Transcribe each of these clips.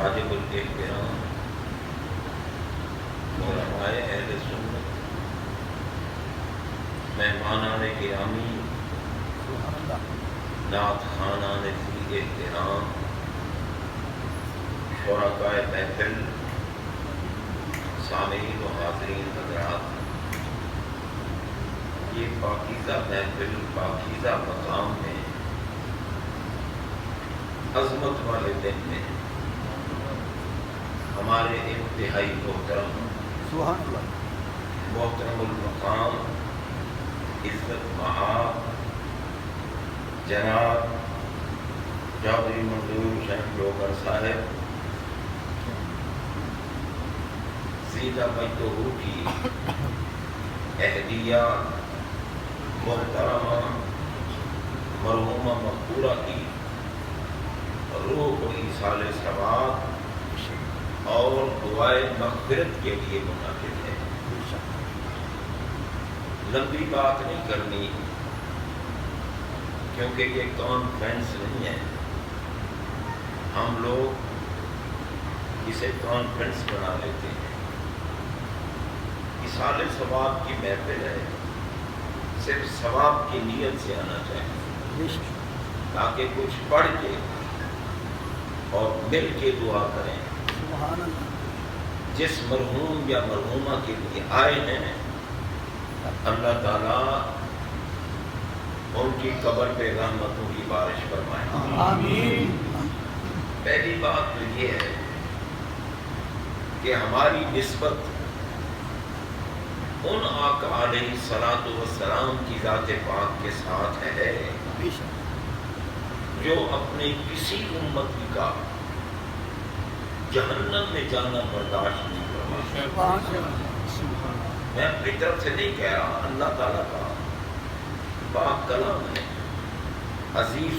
واجب الاحترام علماء اہل سنت، مہمانان گرامی، نعت خوانان ذی احترام، شرکاء محفل، سامعین و حاضرین حضرات، یہ پاکیزہ محفل پاکیزہ مقام میں عظمت والے دن میں ہمارے انتہائی محترم المقام عزت مآب جناب چودھری منظور حسین جوہر صاحب سیدہ مجدہ کی اہلیہ محترمہ مرحومہ مقبورہ کی روح کو ایصال ثواب اور دعائے مغفرت کے لیے منعقد ہے۔ لمبی بات نہیں کرنی کیونکہ یہ کانفرنس نہیں ہے، ہم لوگ اسے کانفرنس بنا لیتے ہیں۔ ایصال ثواب کی محفل ہے، صرف ثواب کی نیت سے آنا چاہیے تاکہ کچھ پڑھ کے اور مل کے دعا کریں۔ جس مرحوم یا مرحومہ کے لیے آئے ہیں اللہ تعالیٰ ان کی قبر پہ رحمتوں کی بارش فرمائے۔ آمین۔ پہلی بات تو یہ ہے کہ ہماری نسبت ان آقا علیہ الصلوۃ والسلام کی ذات پاک کے ساتھ ہے جو اپنے کسی امتی کا جہنم میں جانا برداشت نہیں کرتا۔ میں اپنی طرف سے نہیں کہہ رہا، اللہ تعالیٰ کا پاک کلام ہے، عزیز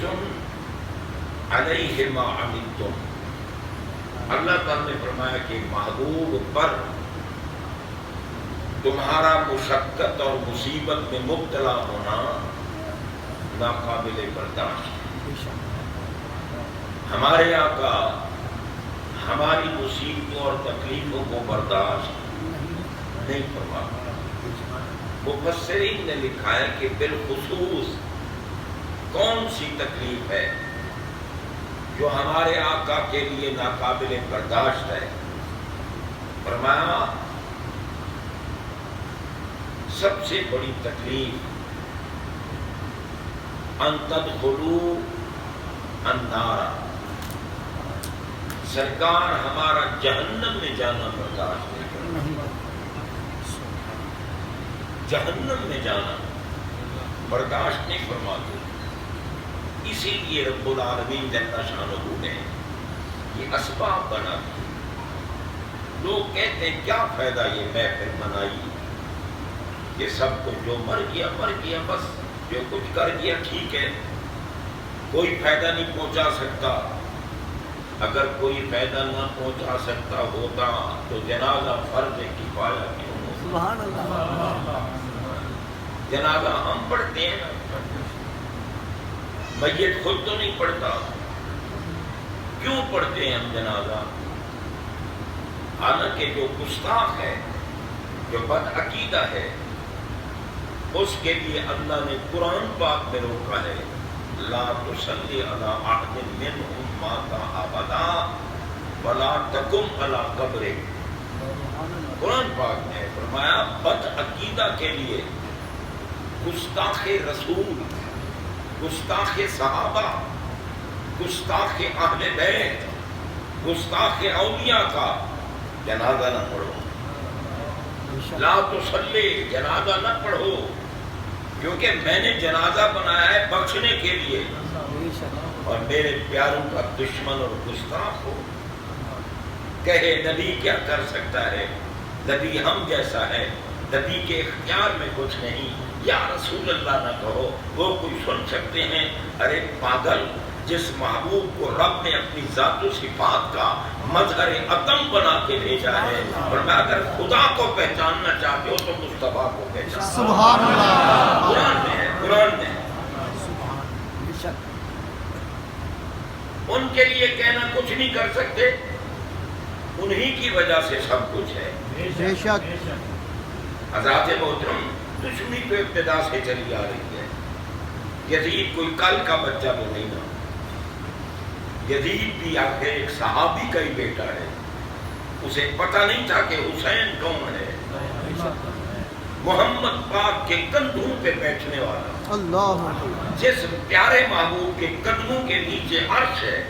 علیہ ما عنتم۔ اللہ تعالیٰ نے فرمایا کہ محبوب پر تمہارا مشقت اور مصیبت میں مبتلا ہونا ناقابل برداشت ہے۔ ہمارے آقا ہماری مصیبتوں اور تکلیفوں کو برداشت نہیں فرماتا۔ مفسرین نے لکھا ہے کہ بالخصوص کون سی تکلیف ہے جو ہمارے آقا کے لیے ناقابل برداشت ہے؟ فرمایا سب سے بڑی تکلیف ان تدخلوا النار، سرکار ہمارا جہنم میں جانا برداشت نہیں کرتا۔ جہنم میں جانا برداشت نہیں فرماتے۔ اسی لیے رب العالمین جل شانہ نے یہ اسباب بنا دی۔ لوگ کہتے ہیں کیا فائدہ یہ محفل منائی، یہ سب کچھ جو مر گیا بس، جو کچھ کر گیا ٹھیک ہے، کوئی فائدہ نہیں پہنچا سکتا۔ اگر کوئی فائدہ نہ پہنچا سکتا ہوتا تو جنازہ فرض کفایہ کیوں ہوتا؟ سبحان اللہ۔ جنازہ ہم پڑھتے ہیں، میت خود تو نہیں پڑھتا، کیوں پڑھتے ہیں ہم جنازہ؟ حالانکہ جو گستاخ ہے، جو بد عقیدہ ہے، اس کے لیے اللہ نے قرآن پاک میں روکا ہے لا تصلی علی احد منہم مات ابدا ولا تقم علی قبرہ۔ قرآن پاک نے فرمایا بد عقیدہ کے لیے، گستاخ رسول، گستاخ صحابہ، گستاخ اہل بیت، گستاخ اولیاء کا جنازہ نہ پڑھو۔ لا تصلی، جنازہ نہ پڑھو، کیونکہ میں نے جنازہ بنایا ہے بخشنے کے لیے، اور میرے پیاروں کا دشمن اور گستاخ ہو۔ کہے نبی کیا کر سکتا ہے، نبی ہم جیسا ہے، نبی کے اختیار میں کچھ نہیں، یا رسول اللہ نہ کہو، وہ کوئی سن سکتے ہیں؟ ارے پاگل، جس محبوب کو رب نے اپنی ذات و صفات کا مظہر عدم بنا کے بھیجا ہے، اور میں اگر خدا کو پہچاننا چاہتے ہو تو مصطفیٰ کو پہچاننا۔ سبحان اللہ۔ قرآن میں ہے، قرآن میں ہے۔ ان کے لیے کہنا کچھ نہیں کر سکتے، انہی کی وجہ سے سب کچھ ہے۔ بے شک حضرات محترم، دشمنی تو ابتدا سے چلی آ رہی ہے۔ یزید کوئی کل کا بچہ تو نہیں نا، یزید بھی آخر ایک صحابی کا ہی بیٹا ہے۔ اسے پتہ نہیں تھا کہ حسین کون ہے، محمد پاک کے کندھوں پہ بیٹھنے والا، اللہ جس پیارے محبوب کے قدموں کے نیچے عرش ہے،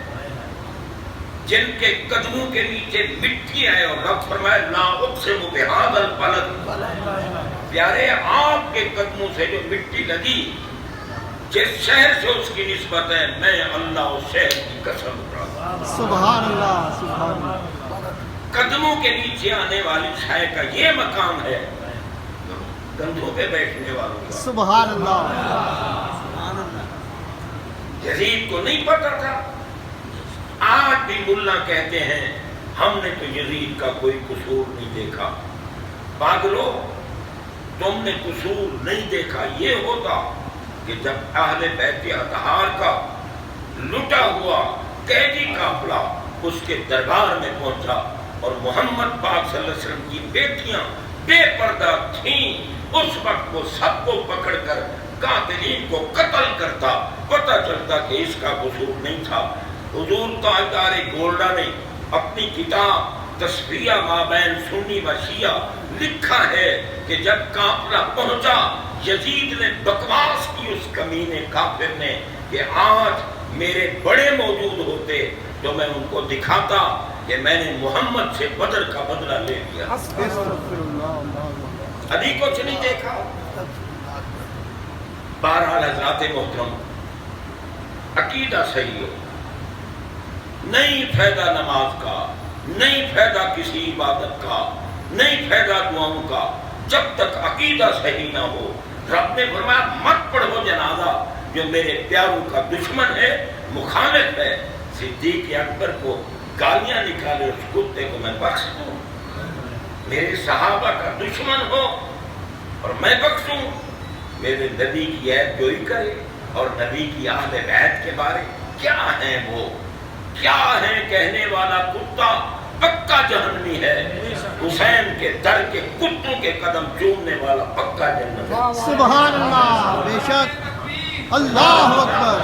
جن کے قدموں کے نیچے مٹی ہے، اور رب فرمائے لا اقسم بہذا البلد، پیارے آپ کے قدموں سے جو مٹی لگی، جس شہر سے اس کی نسبت ہے، میں اللہ اس شہر کی قسم اٹھاتا ہوں۔ سبحان اللہ سبحان اللہ قدموں کے نیچے آنے والی شے کا یہ مقام ہے، کندھوں پہ بیٹھنے والوں کا۔ سبحان اللہ سبحان اللہ۔ یزید کو نہیں پتا تھا۔ آج بھی ملا کہتے ہیں ہم نے تو یزید کا کوئی قصور نہیں دیکھا۔ پاگلو، تم نے قصور نہیں دیکھا، یہ ہوتا کہ جب اہل بیت اطہار کا لٹا ہوا قیدی قافلہ اس کے دربار میں پہنچا اور محمد پاک صلی اللہ علیہ وسلم کی بیٹیاں بے پردہ تھیں، اس وقت وہ سب کو پکڑ کر قاتلین کو قتل کرتا، پتہ چلتا کہ اس کا قصور نہیں تھا۔ حضور تاجدار گولڈا نے اپنی کتاب تصفیہ مابین سنی و شیعہ لکھا ہے کہ جب قافلہ پہنچا، یزید نے بکواس کی اس کمینے کافر نے کہ آج میرے بڑے موجود ہوتے تو میں ان کو دکھاتا کہ میں نے محمد سے بدر کا بدلہ لے لیا۔ ابھی کچھ نہیں دیکھا۔ بہرحال حضرات محترم، عقیدہ صحیح ہو، نہیں فائدہ نماز کا، نہیں فائدہ کسی عبادت کا، نہیں فائدہ دعاؤں کا، جب تک عقیدہ صحیح نہ ہو۔ رب نے فرمایا مت پڑھو جنازہ جو میرے پیاروں کا دشمن ہے، مخالف ہے۔ صدیق اکبر کو گالیاں نکالے اس کتے کو میں بخش دوں؟ میرے صحابہ کا دشمن ہو اور میں بخشوں؟ میرے نبی کی عیب جوئی کرے اور نبی کی اہل بیت کے بارے کیا ہیں وہ، کیا ہیں کہنے والا کتا پکا جہنمی ہے، حسین کے در کے کتوں کے قدم چومنے والا پکا جنت ہے۔ سبحان اللہ، بے شک، اللہ اکبر،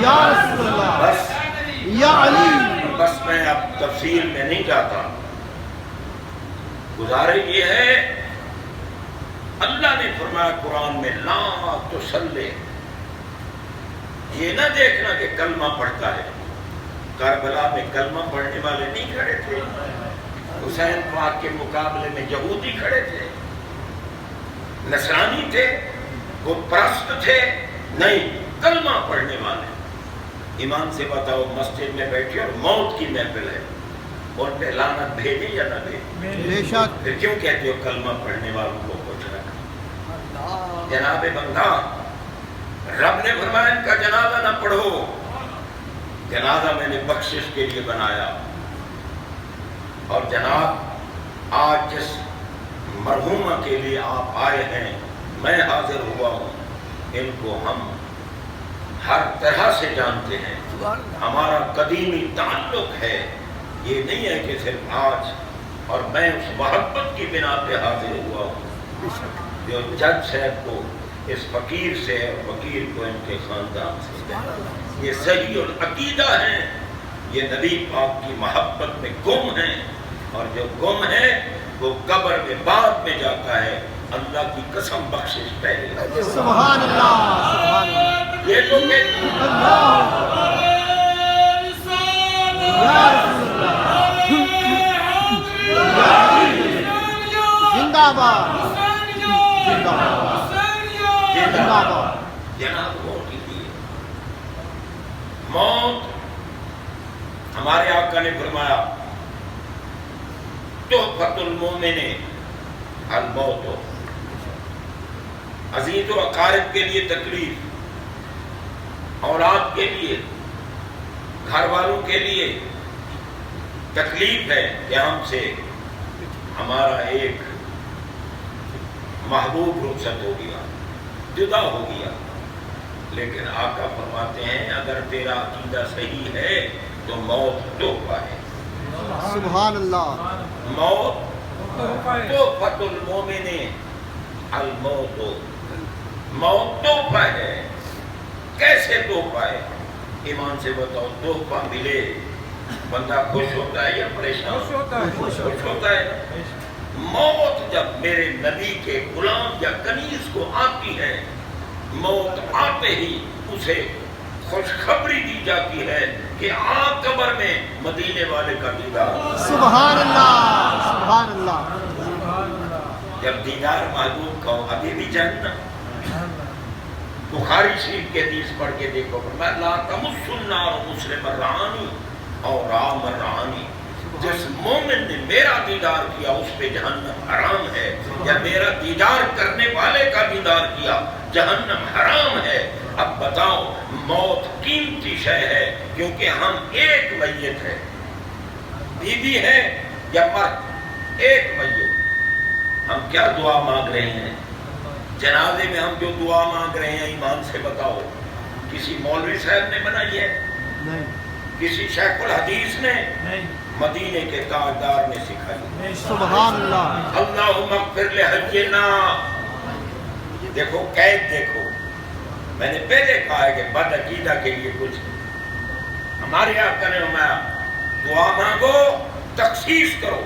یا رسول اللہ، بس یا علی۔ بس میں اب تفصیل میں نہیں جاتا، گزارش یہ ہے، اللہ نے فرمایا قرآن میں لا تصلی، یہ نہ دیکھنا کہ کلمہ پڑھتا ہے۔ کربلا میں کلمہ پڑھنے والے نہیں کھڑے تھے، حسین پاک کے مقابلے میں یہودی کھڑے تھے، نصرانی تھے، بت پرست تھے، نہیں، کلمہ پڑھنے والے۔ ایمان سے بتاؤ، مسجد میں بیٹھے اور موت کی محفل ہے، ان پہ لعنت بھیجے یا نہ بھیجے؟ بے شک۔ پھر کیوں کہتے ہو کلمہ پڑھنے والوں کو کچھ رکھا؟ جناب بندہ، رب نے فرمایا ان کا جنازہ نہ پڑھو، جنازہ میں نے بخشش کے لیے بنایا۔ اور جناب آج جس مرحومہ کے لیے آپ آئے ہیں، میں حاضر ہوا ہوں، ان کو ہم ہر طرح سے جانتے ہیں، ہمارا قدیمی تعلق ہے، یہ نہیں ہے کہ صرف آج، اور میں اس محبت کی بنا پہ حاضر ہوا ہوں جو جج صاحب کو اس فقیر سے ہے، فقیر کو ان کے خاندان سے ہے۔ یہ صحیح اور عقیدہ ہیں، یہ نبی پاک کی محبت میں گم ہیں، اور جو گم ہے وہ قبر میں بعد میں جاتا ہے، اللہ کی قسم بخشش پہلے۔ سبحان اللہ سبحان اللہ، یہ تو کہتے ہیں اللہ، یا رسول اللہ، زندہ باد، زندہ باد، زندہ باد۔ جناب موت کی لیے، موت ہمارے آقا نے فرمایا تحفۃ المومن الموت، عزیز و اقارب کے لیے تکلیف، اولاد کے لیے، گھر والوں کے لیے تکلیف ہے کہ ہم سے ہمارا ایک محبوب رخصت ہو گیا، جدا ہو گیا، لیکن آقا فرماتے ہیں اگر تیرا عقیدہ صحیح ہے تو موت تحفہ ہے۔ سبحان اللہ. موت تحفۃ المومن الموت، موت تحفہ ہے. کیسے تحفہ ہے؟ ایمان سے بتاؤ، تحفہ ملے بندہ خوش ہوتا ہے یا پریشان؟ خوش ہوتا ہے. موت جب میرے نبی کے غلام یا کنیز کو آتی ہے، موت آتے ہی اسے خوشخبری دی جاتی ہے کہ آپ قبر میں مدینے والے کا دیدار. سبحان اللہ سبحان اللہ. جب دیدار محبوب کا ہو، ابھی بھی جنت. بخاری شریف کے حدیث پڑھ کے دیکھو، فرمایا لا تمس النار مسلم الرعانی اور رام الرعانی. جس مومن نے میرا دیدار کیا اس پہ جہنم حرام ہے، یا میرا دیدار کرنے والے کا دیدار کیا جہنم حرام ہے. اب بتاؤ، موت قیمتی شے ہے کیونکہ ہم ایک میت ہے، بیوی ہے یا مرد، ایک میت. ہم کیا دعا مانگ رہے ہیں جنازے میں؟ ہم جو دعا مانگ رہے ہیں ایمان سے بتاؤ، کسی مولوی صاحب نے بنائی ہے؟ نہیں. کسی شیخ الحدیث نے؟ مدینے کے تاجدار نے سکھائی. سبحان اللہ. اللہم اغفر لحینا. دیکھو قید، دیکھو میں نے پہلے کہا ہے کہ بد عقیدہ کے لیے کچھ ہمارے آقا نے فرمایا دعا مانگو، تخصیص کرو،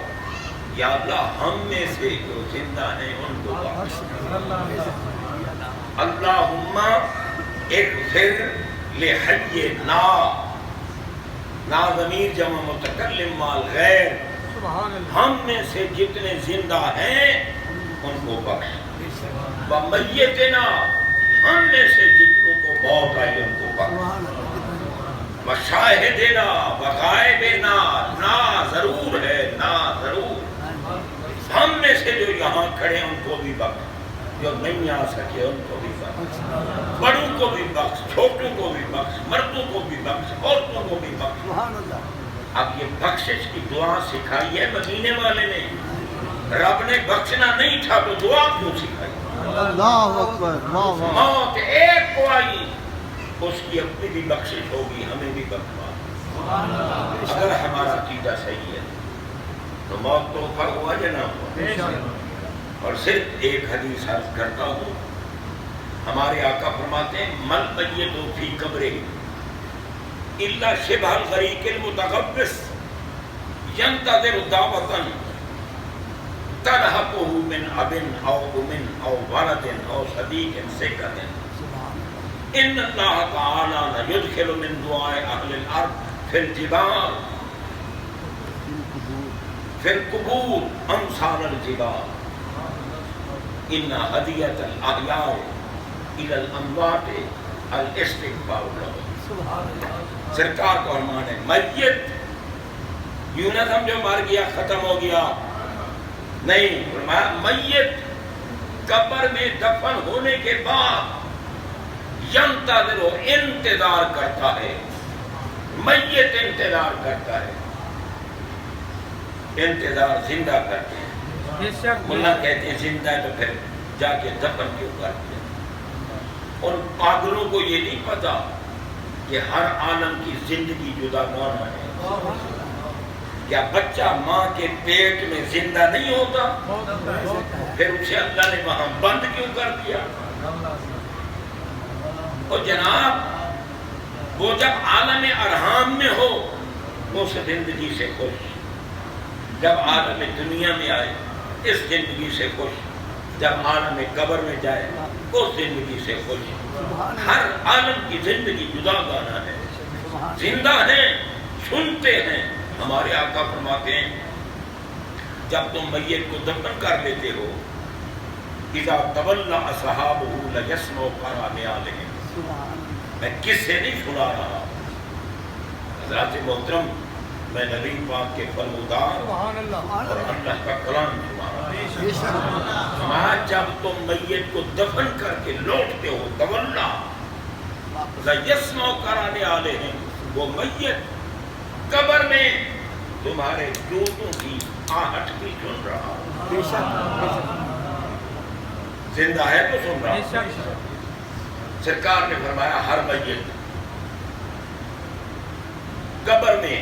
یا اللہ ہم میں سے جو زندہ ہیں ان کو بخش. اللہم اغفر لحینا. نا ضمیر جمع متکلم مال غیر. ہم میں سے جتنے زندہ ہیں ان کو بخش. ومیتنا، ہم میں سے جتنوں کو موت آئی ان کو بخش. وشاہدنا وغائبنا، نا ضرور ہے، نا ضرور. ہم میں سے جو یہاں کھڑے ان کو بھی بخش، جو نہیں آ سکے ان کو بھی بخش. بڑوں کو بھی بخش، چھوٹوں کو بھی بخش، مردوں کو بھی بخش، عورتوں کو بھی بخش. اب یہ بخشش کی دعا سکھائی ہے مدینے والے نے. رب نے بخشنا نہیں تھا تو دعا کیوں سکھائی؟ اللہ اکبر. واہ واہ. موت ایک کو آئی، اس کی اپنی بھی بخشش ہوگی، ہمیں بھی بخشوا. اگر ہمارا عقیدہ صحیح ہے تو موت تحفہ ہوا یا نہ ہوا؟ اور صرف ایک حدیث عرض کرتا ہوں. ہمارے آقا فرماتے ہیں مل میت فی قبرہ الا شبہ الغریق المتغبس ینتظر دعوة تلحقه من اب او ام او ولد او صدیق سکر. ان اللہ تعالی یدخل من دعاء اہل الارض فی الجبال فی القبور امثال الجبال. ان ہدیۃ الاحیاء الى الاموات الاستغفار لهم. سرکار کو فرمان ہے میت یوں نہ سمجھو مر گیا ختم ہو گیا، نہیں. فرمایا میت قبر میں دفن ہونے کے بعد ینتظر، انتظار کرتا ہے. میت انتظار کرتا ہے. انتظار زندہ کرتے ہیں. ملا کہتے ہیں زندہ ہے تو پھر جا کے دفن کیوں کرتے ہیں؟ ان پاگلوں کو یہ نہیں پتا کہ ہر عالم کی زندگی جدا گانا ہے. کیا بچہ ماں کے پیٹ میں زندہ نہیں ہوتا؟ پھر اسے اللہ نے وہاں بند کیوں کر دیا؟ اور جناب وہ جب عالم ارحام میں ہو اس زندگی سے خوش، جب عالم دنیا میں آئے اس زندگی سے خوش، جب عالم قبر میں جائے اس زندگی سے خوش. ہر عالم کی زندگی جدا گانا ہے. زندہ ہیں، سنتے ہیں. ہمارے آقا فرماتے ہیں جب تم میت کو دفن کر لیتے ہو اذا تولى اصحابه ليسمعوا قران علیہم. میں کس سے نہیں سنا رہا حضرات محترم، میں نبی پاک کے فرمودار اور اللہ کا کلام سنا رہا ہوں. جب تم میت کو دفن کر کے لوٹتے ہو تولا ليسمعوا قران علیہم، وہ میت قبر میں تمہارے جوتوں کی آہٹ بھی سن رہا. زندہ ہے تو سن رہا. سرکار نے فرمایا ہر میت قبر میں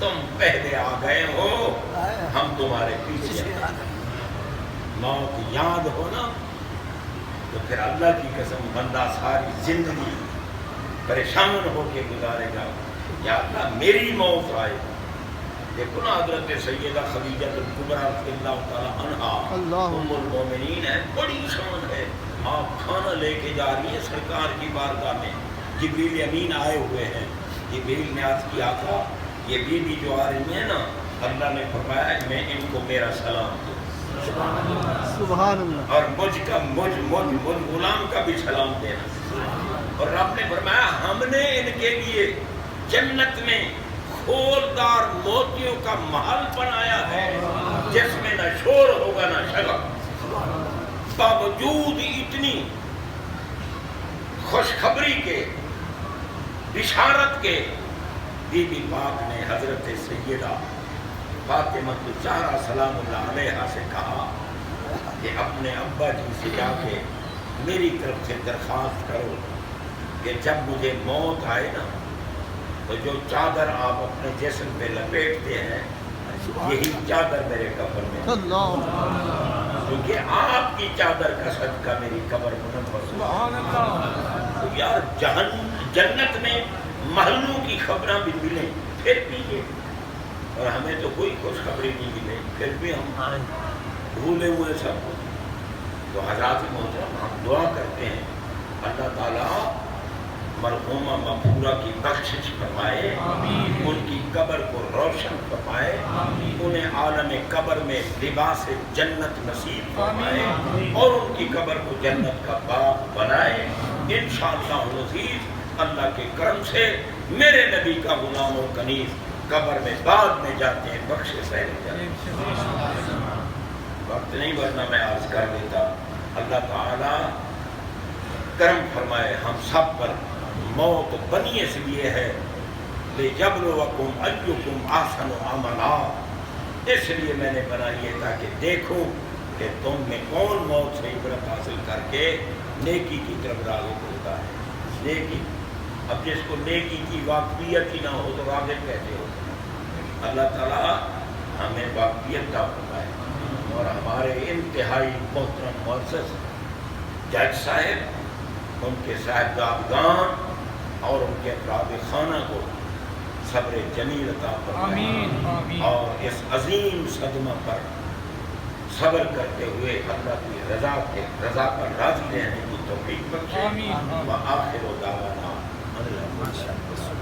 تم پہلے آ گئے ہو، ہم تمہارے پیچھے آ گئے۔ موت یاد ہو نا تو پھر اللہ کی قسم بندہ ساری زندگی پریشان ہو کے گزارے گا، یا اللہ میری موت آئے۔ دیکھو نا حضرت سیدہ خدیجہ الکبریٰ رضی اللہ تعالیٰ عنہا ام المومنین ہے، بڑی شان ہے۔ آپ کھانا لے کے جا رہی ہیں سرکار کی بارگاہ میں، جبریل امین آئے ہوئے ہیں۔ جبریل نے عرض کیا تھا یہ بیوی جو آ رہی ہے نا، اللہ نے فرمایا میں ان کو میرا سلام دوں، سبحان اللہ، اور مجھ غلام کا بھی سلام دینا۔ اور رب نے فرمایا ہم نے ان کے لیے جنت میں کھولدار موتیوں کا محل بنایا ہے، جس میں نہ شور ہوگا نہ شغب۔ باوجود اتنی خوشخبری کے، بشارت کے، بی بی پاک نے حضرت سیدہ فاطمہ الزہرا سلام اللہ علیہا سے کہا کہ اپنے ابا جی سے جا کے میری طرف سے درخواست کرو کہ جب مجھے موت آئے نا تو جو چادر آپ اپنے جسم پہ لپیٹتے ہیں یہی چادر میرے قبر میں، کیونکہ آپ کی چادر کا صدقہ میری قبر منور ہو۔ تو یار جنت میں محلوں کی خبریں بھی ملیں پھر بھی یہ، اور ہمیں تو کوئی خوشخبری نہیں ملے پھر بھی ہم بھولے ہوئے سب کچھ۔ تو حضرات محترم ہم دعا کرتے ہیں اللہ تعالیٰ مرحومہ مغفورہ کی بخشش فرمائے، ان کی قبر کو روشن فرمائے، انہیں عالم قبر میں لباس جنت نصیب فرمائے، اور ان کی قبر کو جنت کا باغ بنائے انشاءاللہ العزیز۔ اللہ کے کرم سے میرے نبی کا غلام و کنیز قبر میں بعد میں جاتے ہیں، بخشے سے جاتے ہیں۔ وقت نہیں ورنہ میں عرض کر دیتا۔ اللہ تعالیٰ کرم فرمائے ہم سب پر۔ موت بنی اس لیے ہے لِيَبْلُوَكُمْ أَيُّكُمْ أَحْسَنُ عَمَلًا، اس لیے میں نے بنائی ہے تاکہ دیکھوں کہ تم میں کون موت سے عبرت حاصل کر کے نیکی کی طرف راغب ہوتا ہے۔ نیکی، اب جس کو نیکی کی واقفیت ہی نہ ہو تو راغب کیسے ہو؟ اللہ تعالیٰ ہمیں واقفیت عطا فرمائے، اور ہمارے انتہائی محترم معزز جج صاحب، ان کے صاحبزادگان اور ان کے افراد خانہ کو صبر جمیل عطا فرمائے، اور اس عظیم صدمہ پر صبر کرتے ہوئے اللہ کی رضا پر راضی رہنے کی توفیق بخشے۔ وآخر دعوانا ان الحمد للہ۔